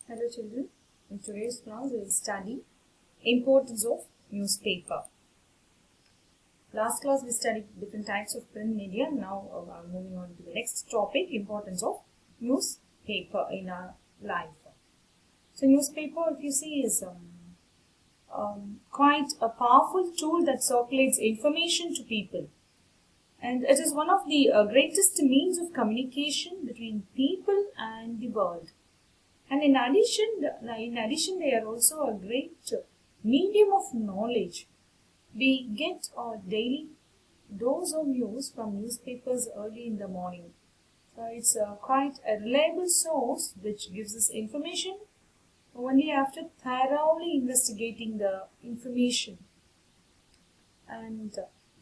Hello children, in today's class we will study importance of newspaper. Last class we studied different types of print media. Now I'm moving on to the next topic, importance of newspaper in our life. So newspaper, if you see, is quite a powerful tool that circulates information to people. And it is one of the greatest means of communication between people and the world. And in addition, they are also a great medium of knowledge. We get our daily dose of news from newspapers early in the morning. So it's quite a reliable source which gives us information only after thoroughly investigating the information. And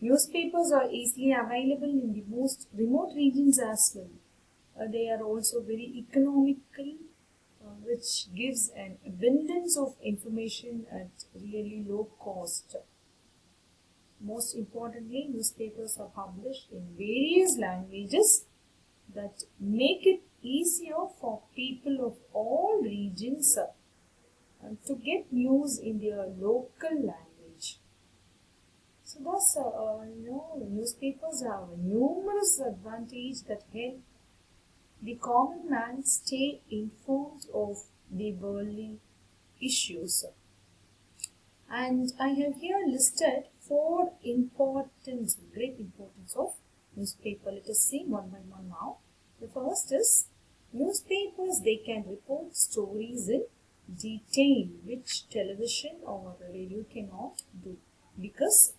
newspapers are easily available in the most remote regions as well. They are also very economical, which gives an abundance of information at really low cost. Most importantly, newspapers are published in various languages that make it easier for people of all regions to get news in their local language. So thus, newspapers have numerous advantages that help the common man stay informed of the worldly issues. And I have here listed four great importance of newspaper. Let us see one by one now. The first is newspapers, they can report stories in detail which television or radio cannot do, because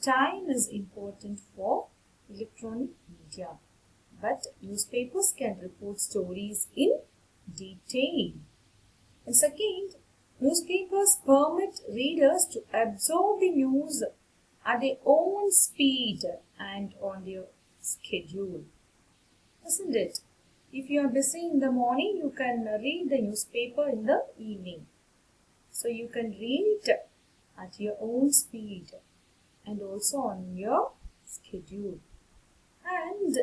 time is important for electronic media. But newspapers can report stories in detail. And second, newspapers permit readers to absorb the news at their own speed and on their schedule. Isn't it? If you are busy in the morning, you can read the newspaper in the evening. So you can read it at your own speed and also on your schedule. And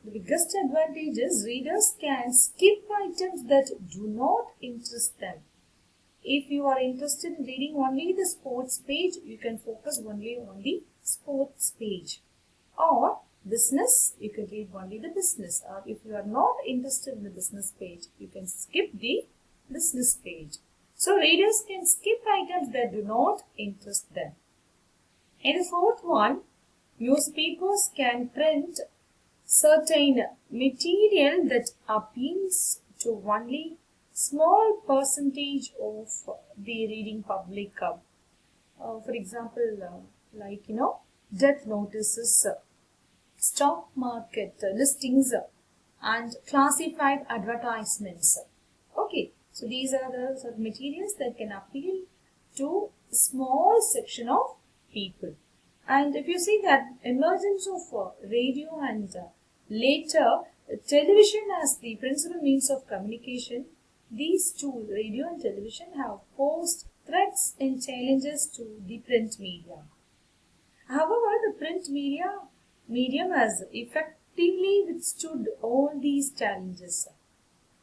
the biggest advantage is readers can skip items that do not interest them. If you are interested in reading only the sports page, you can focus only on the sports page. Or business, you can read only the business. Or if you are not interested in the business page, you can skip the business page. So readers can skip items that do not interest them. And the fourth one, newspapers can print certain material that appeals to only small percentage of the reading public. For example, death notices, stock market listings, and classified advertisements. Okay, so these are the sort of materials that can appeal to a small section of people. And if you see that emergence of radio and later television as the principal means of communication, these two, radio and television, have posed threats and challenges to the print media. However, the print medium has effectively withstood all these challenges.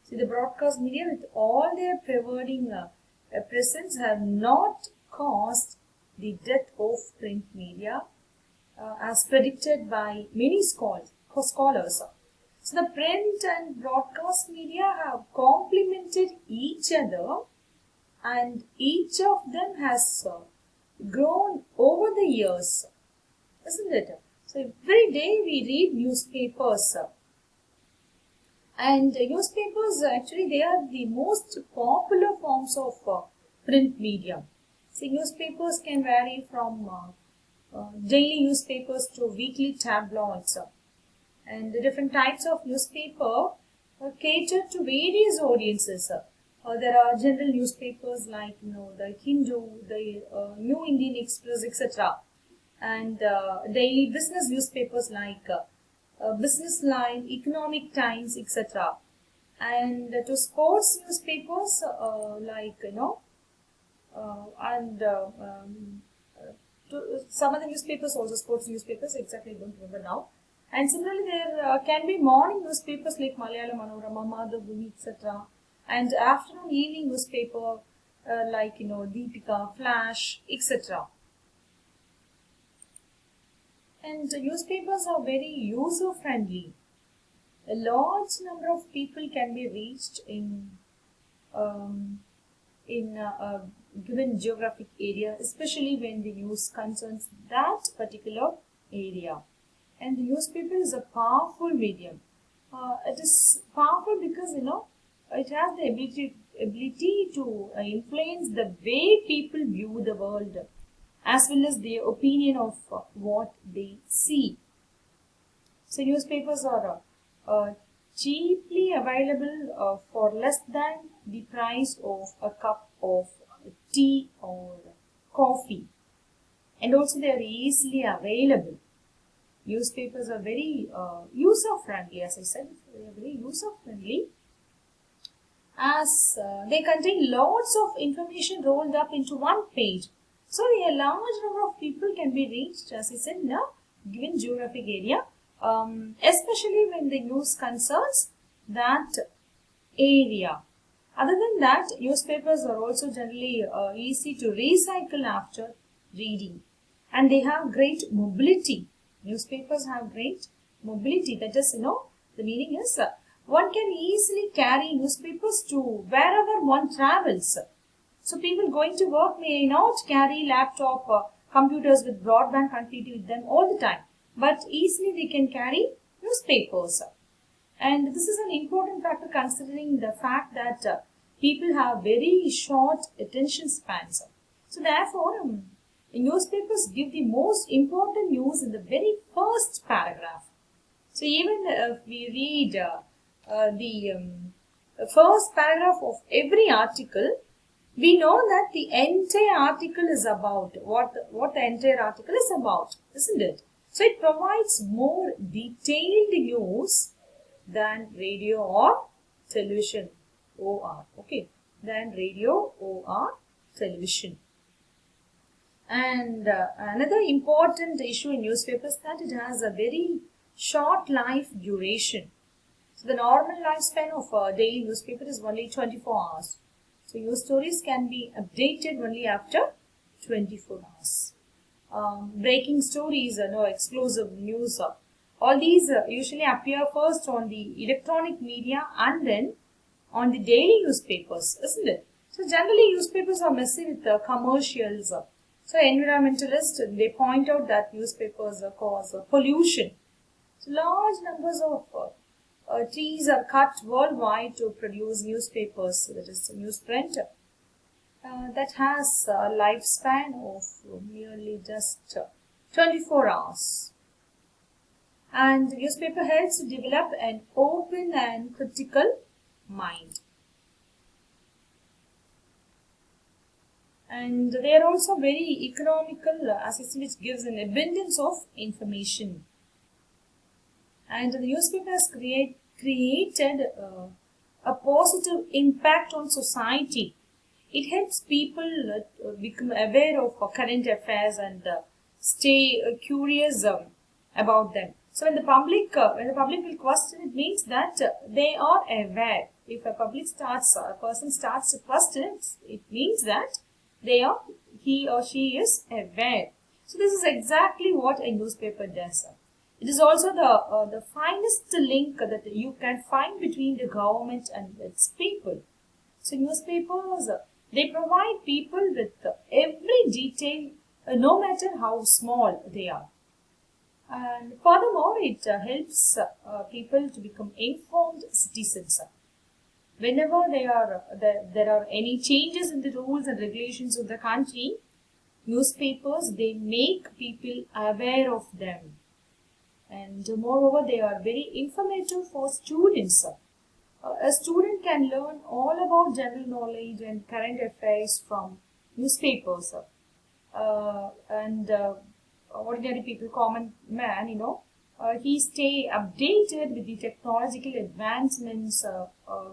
See, the broadcast media, with all their pervading presence, have not caused the death of print media as predicted by many scholars. So the print and broadcast media have complemented each other, and each of them has grown over the years, isn't it? So every day we read newspapers, and newspapers, actually, they are the most popular forms of print media. See, newspapers can vary from daily newspapers to weekly tabloids. And the different types of newspaper cater to various audiences. There are general newspapers like the Hindu, the New Indian Express, etc. And daily business newspapers like Business Line, Economic Times, etc. And to sports newspapers to some other newspapers also, sports newspapers, exactly don't remember now. And similarly, there can be morning newspapers like Malayalam Manorama, Madhavbhumi, etc. and afternoon evening newspaper like Deepika, Flash, etc. And newspapers are very user friendly. A large number of people can be reached um, in a given geographic area, especially when the news concerns that particular area. And the newspaper is a powerful medium. It is powerful because it has the ability to influence the way people view the world, as well as their opinion of what they see. So newspapers are cheaply available for less than the price of a cup of tea or coffee, and also they are easily available. Newspapers are very user friendly, as I said, they are very user friendly, as they contain lots of information rolled up into one page. So a large number of people can be reached, as I said, in a given geographic area, especially when the news concerns that area. Other than that, newspapers are also generally easy to recycle after reading, and they have great mobility. Newspapers have great mobility. That is, the meaning is one can easily carry newspapers to wherever one travels. So people going to work may not carry laptop computers with broadband connectivity with them all the time, but easily they can carry newspapers. And this is an important factor considering the fact that people have very short attention spans. So therefore, newspapers give the most important news in the very first paragraph. So even if we read the first paragraph of every article, we know that the entire article is about what the entire article is about, isn't it? So it provides more detailed news than radio or television or than radio or television. And another important issue in newspapers is that it has a very short life duration. So the normal lifespan of a daily newspaper is only 24 hours. So news stories can be updated only after 24 hours. Breaking stories, exclusive news. All these usually appear first on the electronic media and then on the daily newspapers, isn't it? So generally newspapers are messy with commercials. So environmentalists, they point out that newspapers cause pollution. So large numbers of trees are cut worldwide to produce newspapers, that is newsprint, that has a lifespan of merely just 24 hours. And the newspaper helps to develop an open and critical mind. And they are also very economical, as I said, which gives an abundance of information. And the newspaper has created a positive impact on society. It helps people become aware of current affairs and stay curious about them. So when the public will question, it means that they are aware. If a person starts to question, it means that he or she is aware. So this is exactly what a newspaper does. It is also the finest link that you can find between the government and its people. So newspapers, they provide people with every detail, no matter how small they are. And furthermore, it helps people to become informed citizens. Whenever there are any changes in the rules and regulations of the country, newspapers, they make people aware of them. And moreover, they are very informative for students. A student can learn all about general knowledge and current affairs from newspapers. And ordinary people, common man, he stay updated with the technological advancements,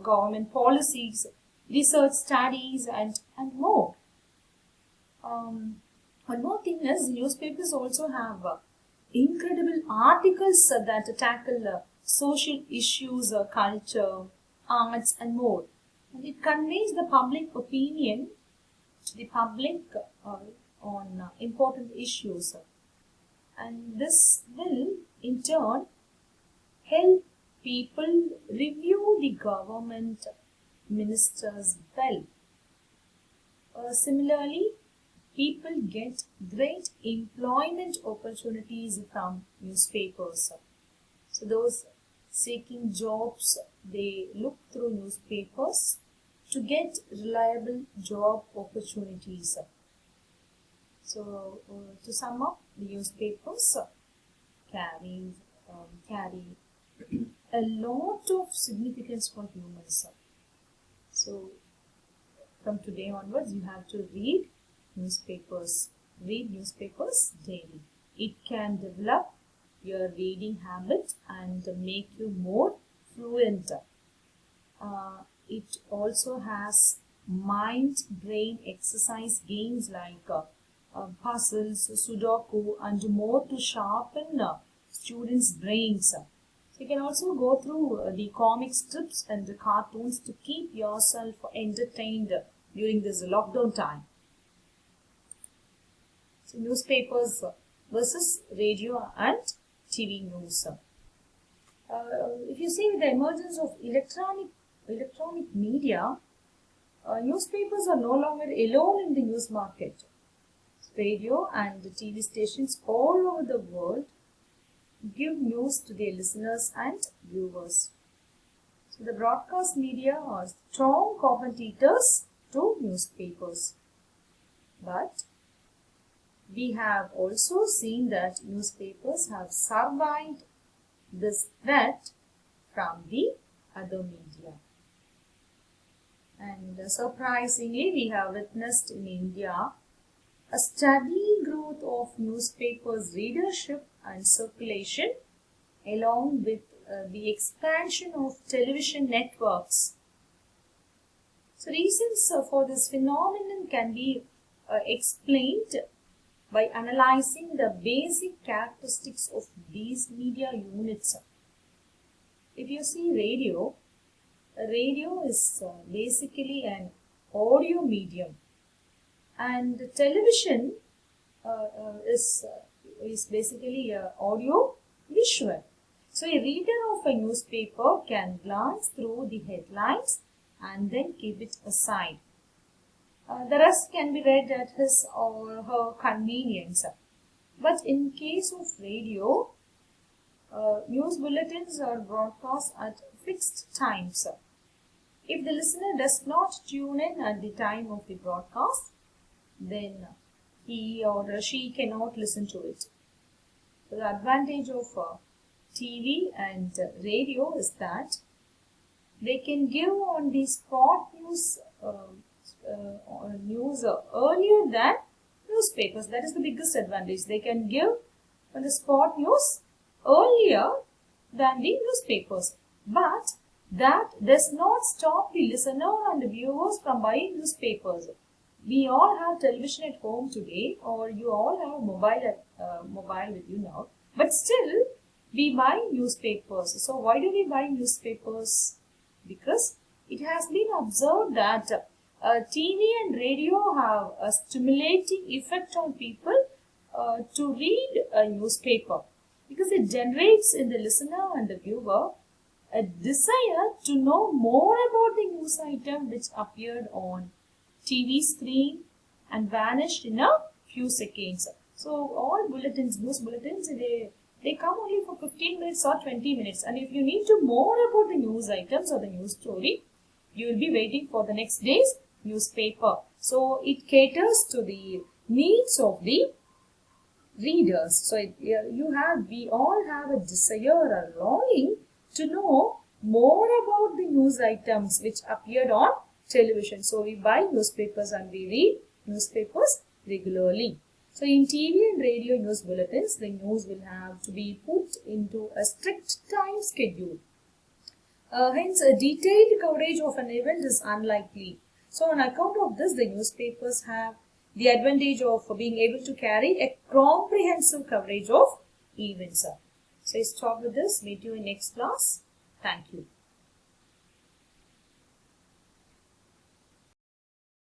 government policies, research studies, and more. One more thing is, newspapers also have incredible articles that tackle social issues, culture, arts, and more. And it conveys the public opinion to the public on important issues. And this will, in turn, help people review the government ministers well. Similarly, people get great employment opportunities from newspapers. So those seeking jobs, they look through newspapers to get reliable job opportunities. So to sum up, the newspapers carry a lot of significance for humans. So from today onwards, you have to read newspapers daily. It can develop your reading habit and make you more fluent. It also has mind-brain exercise games like puzzles, Sudoku, and more to sharpen students' brains. So you can also go through the comic strips and the cartoons to keep yourself entertained during this lockdown time. So newspapers versus radio and TV news. If you see, with the emergence of electronic media, newspapers are no longer alone in the news market. Radio and the TV stations all over the world give news to their listeners and viewers. So the broadcast media are strong competitors to newspapers. But we have also seen that newspapers have survived this threat from the other media. And surprisingly, we have witnessed in India a steady growth of newspapers' readership and circulation, along with the expansion of television networks. So reasons for this phenomenon can be explained by analyzing the basic characteristics of these media units. If you see radio is basically an audio medium, and television is basically audio visual. So a reader of a newspaper can glance through the headlines and then keep it aside. The rest can be read at his or her convenience. But in case of radio, news bulletins are broadcast at fixed times. If the listener does not tune in at the time of the broadcast, then he or she cannot listen to it. The advantage of TV and radio is that they can give on the spot news earlier than newspapers. That is the biggest advantage. They can give on the spot news earlier than the newspapers. But that does not stop the listener and the viewers from buying newspapers. We all have television at home today, or you all have mobile with you now. But still, we buy newspapers. So why do we buy newspapers? Because it has been observed that TV and radio have a stimulating effect on people to read a newspaper, because it generates in the listener and the viewer a desire to know more about the news item which appeared on TV screen and vanished in a few seconds. So all bulletins, news bulletins, they come only for 15 minutes or 20 minutes. And if you need to more about the news items or the news story, you will be waiting for the next day's newspaper. So it caters to the needs of the readers. So we all have a desire, a longing to know more about the news items which appeared on television. So we buy newspapers and we read newspapers regularly. So in TV and radio news bulletins, the news will have to be put into a strict time schedule. Hence, a detailed coverage of an event is unlikely. So on account of this, the newspapers have the advantage of being able to carry a comprehensive coverage of events. So I stop with this. Meet you in next class. Thank you.